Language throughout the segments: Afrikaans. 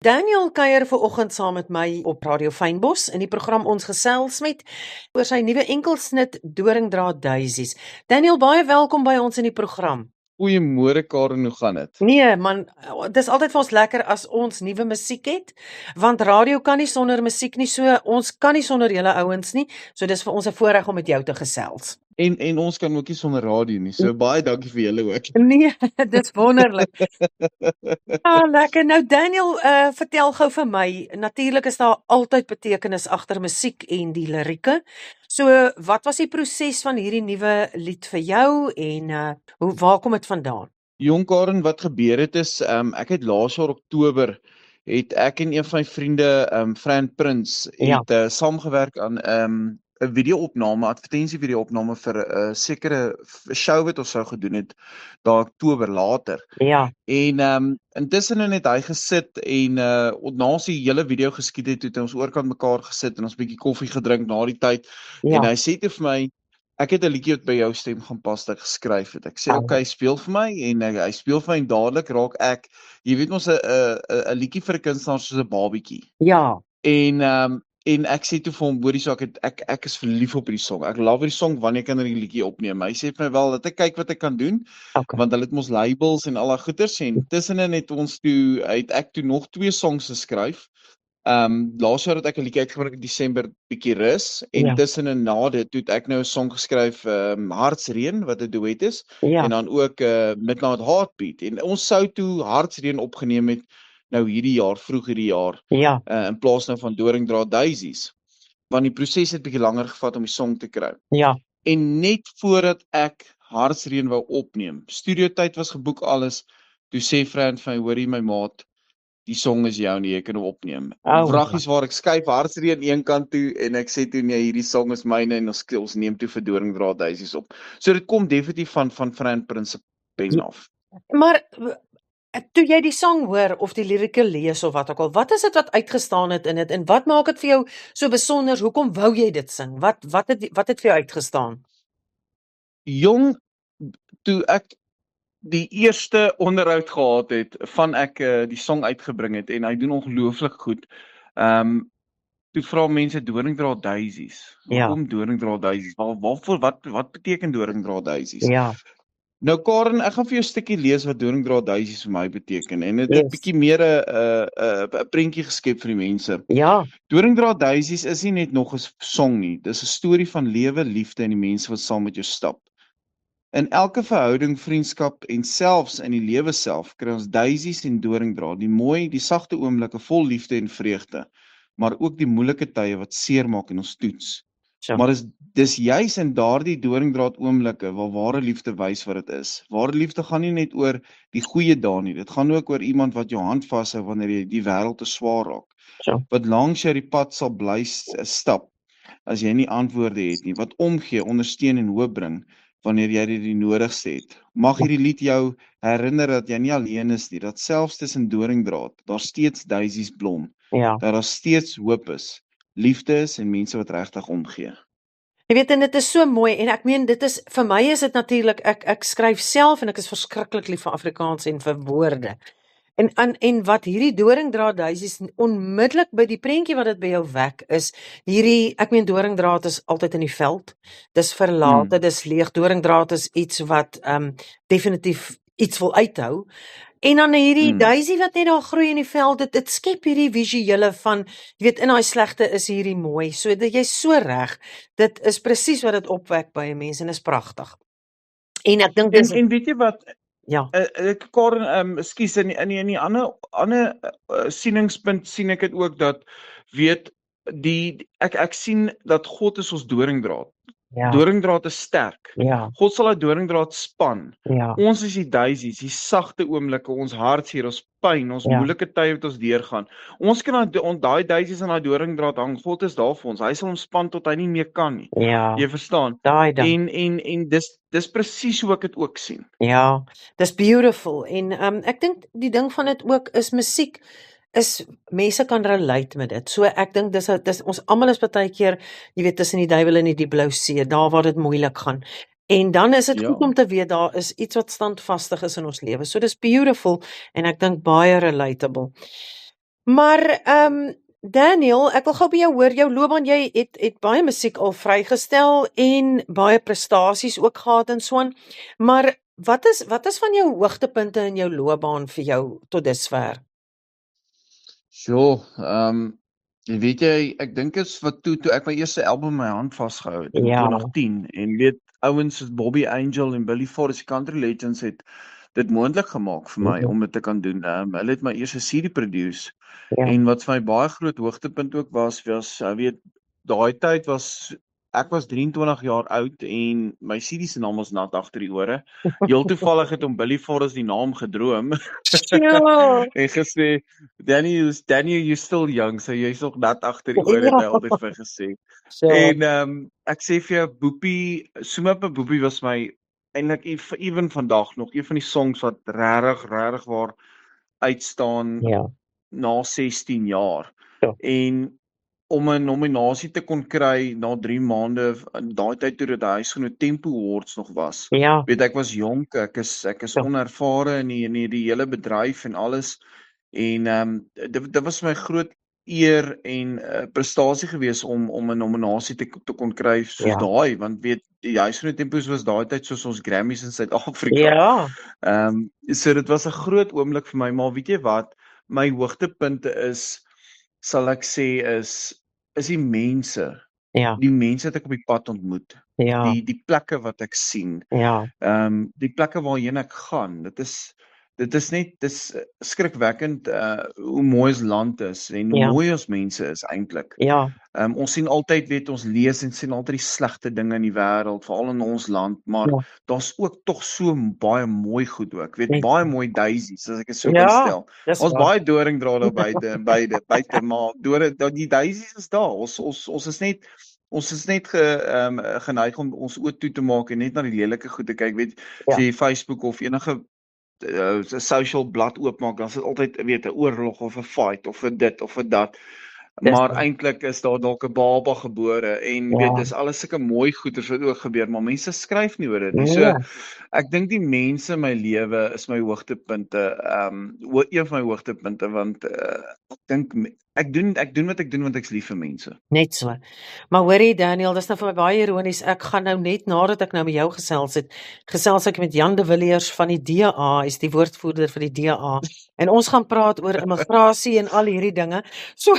Daniel kuier vanoggend saam met my op Radio Fynbos in die program Ons Gesels met oor sy nuwe enkelsnit Doringdraad Daisies. Daniel, baie welkom by ons in die program. Goeiemôre Karen, hoe gaan dit? Nee man, dis altyd vir ons lekker as ons nuwe musiek het, want radio kan nie sonder musiek nie, so ons kan nie sonder julle ouens nie, so dis vir ons 'n voorreg om met jou te gesels. En ons kan ook nie sonder radio nie, so baie dankie vir julle ook. Nee, dit's wonderlik. Lekker. Nou Daniel, vertel gou vir my, natuurlik is daar altyd betekenis agter musiek en die lirieke. So, wat was die proses van hierdie nuwe lied vir jou en waar kom dit vandaan? Jong Karen, wat gebeur het is, ek het laas jaar Oktober het ek en een van my vriende, Fran Prins, het saamgewerk aan 'n video-opname, advertensievideo-opname vir 'n sekere show wat ons sou gedoen het daar Oktober later. Ja. En intussen het hy gesit en na ons die hele video geskiet het ons oorkant mekaar gesit en ons bietjie koffie gedrink na die tyd. Ja. En hy sê toe vir my, ek het 'n liedjie wat by jou stem gaan pas dat ek geskryf het. Ek sê okay, speel vir my en hy speel vir my en dadelik raak ek, jy weet ons 'n liedjie vir 'n kunstenaar soos 'n babietjie. Ja. En ek sê toe vir hom, hoorie so ek is verlief op hierdie song. Ek love hierdie song wanneer ek die liedjie opneem. Hy sê vir my wel dat ek kyk wat ek kan doen, want hulle het mos labels en al daai goeters en tussenin het ek toe nog 2 songs geskryf. Laas jaar het ek 'n liedjie uitgebring in Desember, bietjie rus en tussenin na dit het ek nou 'n song geskryf, Hartsreën wat 'n duet is en dan ook Midnight Heartbeat en ons sou toe Hartsreën opgeneem het nou vroeg hierdie jaar, in plaas nou van Doringdraad Daisies, want die proses het bietjie langer gevat om die song te kry. Ja. En net voordat ek Hartsreën wou opneem, studiotyd was geboek alles, toe sê Fran vir my, hoorie my maat, die song is jou en jy kan hom opneem. Vraggies waar ek skuif Hartsreën een kant toe en ek sê toe nee, hierdie song is myne en ons neem toe vir Doringdraad Daisies op. So dit kom definitief van Fran Prins se pen af. Maar toe jy die song hoor of die lirieke lees of wat ook al, wat is dit wat uitgestaan het in dit en wat maak dit vir jou so besonder? Hoekom wou jy dit sing? Wat het vir jou uitgestaan? Jong, toe ek die eerste onderhoud gehad het van ek die song uitgebring het en hy doen ongelooflik goed. Toe vra mense Doringdraad Daisies. Waarom Doringdraad Daisies? Wat beteken Doringdraad Daisies? Ja. Nou Karen, ek gaan vir jou 'n stukkie lees wat Doringdraad Daisies vir my beteken en dit het bietjie meer 'n prentjie geskep vir die mense. Ja. Doringdraad Daisies is nie net nog 'n song nie, dis 'n storie van lewe, liefde en die mense wat saam met jou stap. In elke verhouding, vriendskap en selfs in die lewe self kry ons daisies en doringdraad, die mooi, die sagte oomblikke vol liefde en vreugde, maar ook die moeilike tye wat seermaak en ons toets. Maar dis juis in daardie doringdraad oomblikke waar ware liefde wys wat dit is. Ware liefde gaan nie net oor die goeie dae nie, dit gaan ook oor iemand wat jou hand vashou wanneer jy die wêreld te swaar raak. Wat langs jou die pad sal bly stap as jy nie antwoorde het nie, wat omgee, ondersteun en hoop bring wanneer jy dit die nodigste het. Mag hierdie lied jou herinner dat jy nie alleen is nie, dat selfs tussen doringdraad daar steeds daisies blom, dat daar steeds hoop is, liefde is en mense wat regtig omgee. Jy weet, en dit is so mooi en ek meen dit is vir my is dit natuurlik ek skryf self en ek is verskriklik lief vir Afrikaans en vir woorde. En wat hierdie doringdraad daisies onmiddellik by die prentjie wat dit by jou wek is, ek meen doringdraad is altyd in die veld, dis verlate, dis leeg, doringdraad is iets wat definitief iets wil uithou, en dan hierdie daisy wat net daar groei in die veld, dit skep hierdie visuele van, jy weet, in daai slegte is hierdie mooi, so dat jy so reg, dit is presies wat dit opwek by 'n mens en is pragtig. En ek dink dis en weet jy wat? Ja. Karen, ekskuus, in die ander sieningspunt sien ek dit ook dat, weet, ek sien dat God is ons doringdraad. Doringdraad is sterk. God sal uit doringdraad span. Ons is die daisies, die sagte oomblikke, ons hartseer, ons pyn, ons moeilike tye wat ons deurgaan. Ons kan daai daisies aan daai doringdraad hang. God is daar vir ons. Hy sal hom span tot hy nie meer kan nie. Jy verstaan? En dis presies hoe ek dit ook sien. Ja, dis beautiful. En ek dink die ding van dit ook is musiek is mense kan relate met dit. So ek dink dis ons almal is baie keer, jy weet, tussen die duiwel en die blou see, daar waar dit moeilik gaan. En dan is dit goed om te weet daar is iets wat standvastig is in ons lewe. So dis beautiful en ek dink baie relatable. Maar Daniel, ek wil gou by jou hoor, jou loopbaan, jy het baie musiek al vrygestel en baie prestasies ook gehad en so aan. Maar wat is van jou hoogtepunte in jou loopbaan vir jou tot dusver? So, weet jy, ek dink is wat toe ek my eerste album in my hand vasgehou het in Ja. 2010 en weet ouens soos Bobby Angel en Billy Forrest, die Country Legends het dit moontlik gemaak vir my om dit te kan doen. Hulle het my eerste CD produce en wat vir my baie groot hoogtepunt ook was weet daai tyd was ek was 23 jaar oud en my CD se naam was Nat agter die ore. Heel toevallig het om Billy Forrest die naam gedroom. Ja. En gesê Danny, you still young, so jy's nog nat agter die ore, het hy altyd vir my gesê. So, En ek sê vir jou Boepie, Soemapa Boepie was my eintlik ewen vandag nog een van die songs wat regtig waar uitstaan ja. na 16 jaar. Ja. En om 'n nominasie te kon kry na 3 maande in daai tyd toe dit die Huisgenoot Tempo Awards nog was. Ja. Weet ek was jonk, ek is Ja. onervare in die hele bedryf en alles. En dit was my groot eer en prestasie gewees om 'n nominasie te kon kry soos Ja. daai, want weet die Huisgenoot Tempos was daai tyd soos ons Grammys in Suid-Afrika. Ja. So dit was 'n groot oomblik vir my, maar weet jy wat, my hoogtepunte sal ek sê is die mense. Ja. Die mense wat ek op die pad ontmoet. Ja. Die plekke wat ek sien. Ja. Die plekke waarheen ek gaan. Dit is skrikwekkend hoe mooi ons land is en hoe mooi ons mense is eintlik. Ja. Ons sien altyd, weet ons lees en sien altyd die slegte dinge in die wêreld, veral in ons land, maar daar's ook tog so baie mooi goed ook. Weet baie mooi daisies as ek dit so kan stel. Ons baie doringdraad daar buite, maar die daisies is daar. Ons is net geneig om ons oë toe te maak en net na die lelike goed te kyk, weet jy Facebook of enige social blad oopmaak, dan is dit altyd weet 'n oorlog of 'n fight of 'n dit of 'n dat. Maar eintlik is daar dalk 'n baba gebore en weet dis alles sulke mooi goeders wat ook gebeur, maar mense skryf nie oor dit nie. So ek dink die mense in my lewe is my hoogtepunte. Een van my hoogtepunte want ek dink ek doen wat ek doen want ek's lief vir mense. Net so. Maar hoorie Daniel, dis nou vir my baie ironies. Ek gaan nou net nadat ek nou met jou gesels ek met Jan de Villiers van die DA, is die woordvoerder vir die DA. En ons gaan praat oor immigrasie en al hierdie dinge. So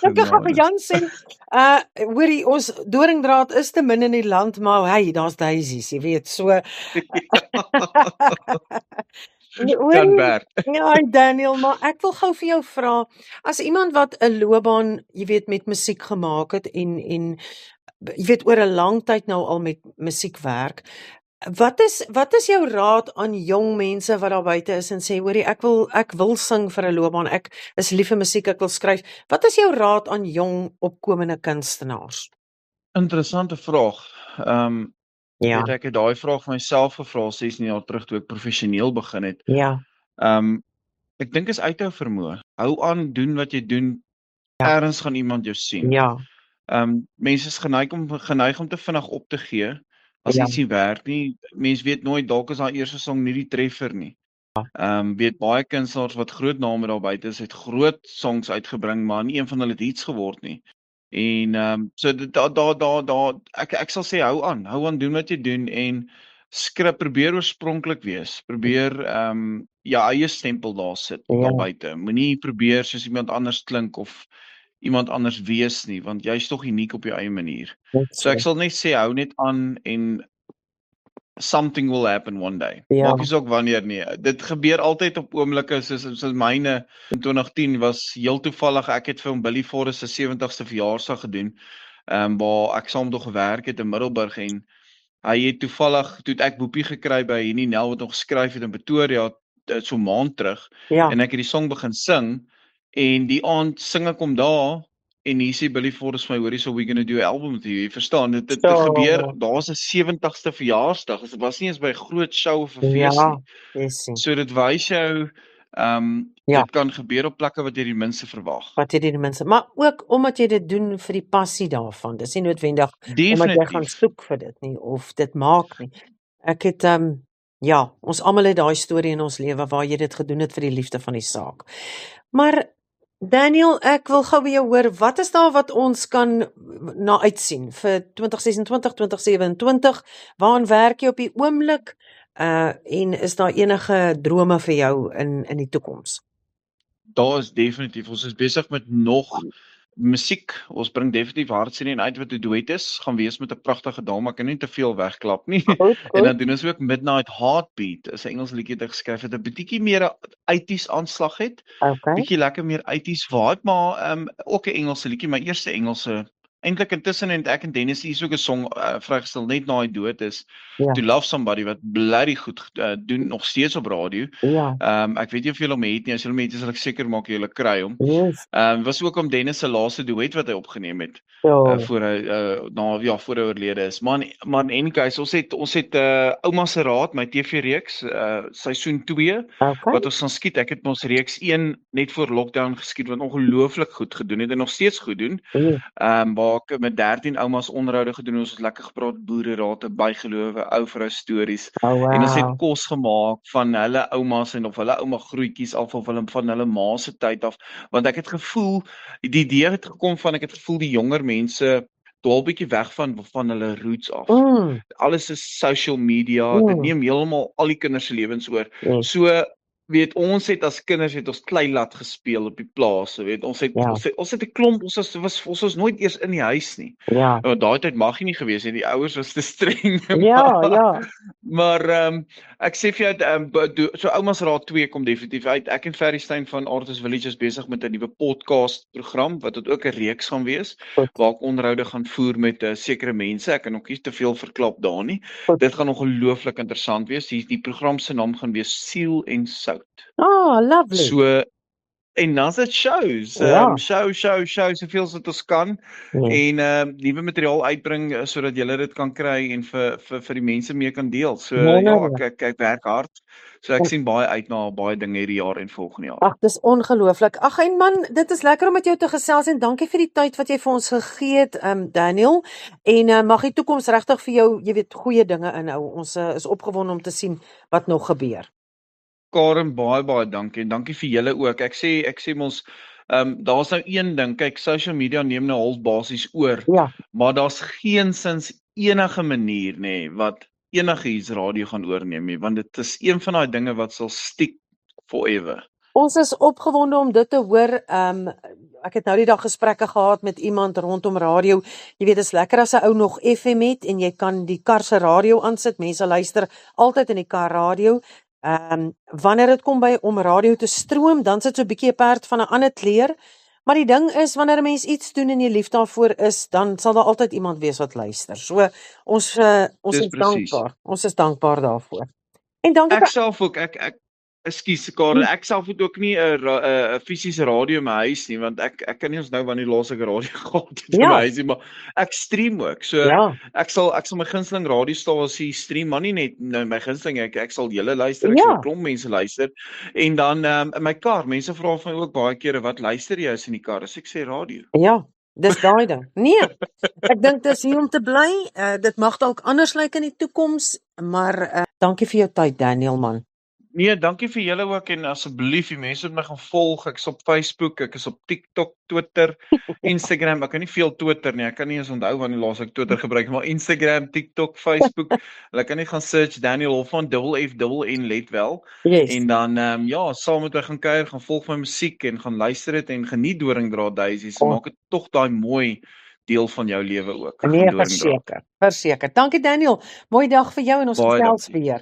ek gaan vir Jan sê, hoorie, ons doringdraad is te min in die land, maar hey, daar's daisies, jy weet, so. Ja, Daniel, maar ek wil gou vir jou vra, as iemand wat 'n loopbaan, jy weet, met musiek gemaak het en jy weet oor 'n lang tyd nou al met musiek werk, wat is jou raad aan jong mense wat daar buite is en sê, hoorie, ek wil sing vir 'n loopbaan, ek is lief vir musiek, ek wil skryf. Wat is jou raad aan jong opkomende kunstenaars? Interessante vraag. Weet ek het daai vraag vir myself gevra 16 jaar terug toe ek professioneel begin het. Ja. Ek dink is uithou vermoë. Hou aan doen wat jy doen. Ergens gaan iemand jou sien. Ja. Mense is geneig om te vinnig op te gee as iets nie werk nie. Mense weet nooit, dalk is haar eerste song nie die treffer nie. Weet baie kunstenaars wat groot name daar buite is, het groot songs uitgebring, maar nie een van hulle het iets geword nie. En so ek sal sê hou aan doen wat jy doen en probeer oorspronklik wees. Probeer jou eie stempel daar sit daar buite. Moenie probeer soos iemand anders klink of iemand anders wees nie, want jy's tog uniek op jou eie manier. So ek sal net sê hou net aan en something will happen one day. Maak nie saak wanneer nie. Dit gebeur altyd op oomblikke soos myne in 2010 was heel toevallig. Ek het vir hom Billy Forrest se 70ste verjaarsdag gedoen. Waar ek saam met hom gewerk het in Middelburg en hy het toevallig toe ek Boepie gekry by Henny Nel wat nog geskryf het in Pretoria so 'n maand terug en ek het die song begin sing en die aand sing ek hom daar en hier sê Billy Forrest my, hoorie, so we're gonna do 'n album with you. Jy verstaan, dit gebeur, daar's 'n 70ste verjaarsdag. Dit was nie eens by 'n groot show of 'n fees nie. So dit wys jou dit kan gebeur op plekke wat jy die minste verwag. Maar ook omdat jy dit doen vir die passie daarvan. Dis nie noodwendig omdat jy gaan soek vir dit nie of dit maak nie. Ek het ons almal het daai storie in ons lewe waar jy dit gedoen het vir die liefde van die saak. Maar Daniel, ek wil gou by jou hoor, wat is daar wat ons kan na uitsien vir 2026, 2027? Waaraan werk jy op die oomblik? En is daar enige drome vir jou in die toekoms? Daar is definitief, ons is besig met nog musiek. Ons bring definitief Hartseenie uit wat 'n duet is, gaan wees met 'n pragtige dame. Ek kan nie te veel wegklap nie. Goed, En dan doen ons ook Midnight Heartbeat, is 'n Engelse liedjie wat ek geskryf het, 'n bietjie meer 'n 80s aanslag het. Okay. Bietjie lekker meer 80s vibe, maar ook 'n Engelse liedjie, my eerste Engelse. Eintlik intussen het ek en Dennis hier so 'n song vrygestel net na hy dood is. Ja. To Love Somebody wat bloody goed doen nog steeds op radio. Ja. Ek weet nie of julle hom het nie, as julle hom het, sal ek seker maak julle kry hom. Yes. Was ook om Dennis se laaste duet wat hy opgeneem het. So, Voor hy voor hy oorlede is. Man en guys, ons het Ouma se Raad, my TV-reeks, seisoen 2 okay. wat ons gaan skiet. Ek het ons reeks 1 net voor lockdown geskiet wat ongelooflik goed gedoen het en nog steeds goed doen. Yes. Waar ek met 13 oumas onderhoude gedoen, ons het lekker gepraat boererate, bygelowe, ou vrou stories. Oh, wow. En ons het kos gemaak van hulle oumas en of hulle ouma grootjies af of hulle van hulle ma se tyd af, want ek het gevoel die idee het gekom van ek het gevoel die jonger mense dwaal bietjie weg van hulle roots af. Alles is social media, dit neem heeltemal al die kinders se lewens oor. Yes. So weet ons het as kinders het ons klei laat gespeel op die plase, weet ons het Ja. ons het 'n klomp, ons was nooit eers in die huis nie. Ja. Daai tyd mag jy nie gewees het, die ouers was te streng. Ja, ja. Maar ek sê vir jou so Oumas Raad 2 kom definitief uit. Ek en Ferry Steyn van Artist Village is besig met 'n nuwe podcast program wat dit ook 'n reeks gaan wees Goed. waar ek onderhoude gaan voer met sekere mense. Ek kan nog nie te veel verklap daar nie. Goed. Dit gaan ongelooflik interessant wees. Die program se naam gaan wees Siel en Sout. Oh, lovely. So en dan dit shows. Ja. Show soveel as wat ons kan. Yes. En nuwe materiaal uitbring sodat julle dit kan kry en vir die mense mee kan deel. So Nee, ja, nee. ek werk hard. So ek sien baie uit na baie dinge hierdie jaar en volgende jaar. Ag, dis ongelooflik. Ag, en man, dit is lekker om met jou te gesels en dankie vir die tyd wat jy vir ons gegee het, Daniel. En mag die toekoms regtig vir jou, jy weet, goeie dinge inhou. Ons is opgewonde om te sien wat nog gebeur. Karen, baie dankie en dankie vir julle ook. Ek sê mos daar's nou een ding, kyk, social media neem nou half basies oor, Ja. maar daar's geensins enige manier nê wat enigiets radio gaan oorneem nie, want dit is een van daai dinge wat sal stick forever. Ons is opgewonde om dit te hoor. Ek het nou die dag gesprekke gehad met iemand rondom radio. Jy weet, dit is lekker as 'n ou nog FM het en jy kan die kar se radio aansit. Mense luister altyd in die kar radio. Wanneer dit kom by om radio te stroom, dan sit so 'n bietjie 'n perd van 'n ander kleur. Maar die ding is, wanneer 'n mens iets doen en jy lief daarvoor is, dan sal daar altyd iemand wees wat luister. So ons Dis is presies. dankbaar. Ons is dankbaar daarvoor. En dankie. Ek self ook, ekskuus Karen, ek self het ook nie 'n fisiese radio in my huis nie, want ek kan nie ons nou wanneer laas ek 'n radio gehad het in Ja. my huis nie, maar ek stream ook. So Ja. ek sal my gunsteling radiostasie stream, maar nie net nou my gunsteling, ek sal julle luister, ek Ja. sal 'n klomp mense luister. En dan in my kar, mense vra van my ook baie kere, wat luister jy as in die kar? As ek sê radio. Ja, dis daai ding. Nee, ek dink dis hier om te bly. Dit mag dalk anders lyk in die toekoms, maar dankie vir jou tyd, Daniel man. Nee, dankie vir julle ook en asseblief die mense wat my gaan volg. Ek is op Facebook, ek is op TikTok, Twitter, Instagram. Ek kan nie veel Twitter nie. Ek kan nie eens onthou wanneer laas ek Twitter gebruik, maar Instagram, TikTok, Facebook. Hulle kan net gaan search Daniel Hofman FFN let wel. Yes. En dan ja, saam met my gaan kuier, gaan volg my musiek en gaan luister dit en geniet Doringdraad Daisies. Maak dit tog daai mooi deel van jou lewe ook. Nee, verseker. Dankie Daniel. Mooi dag vir jou en ons Baie gesels dankie. weer.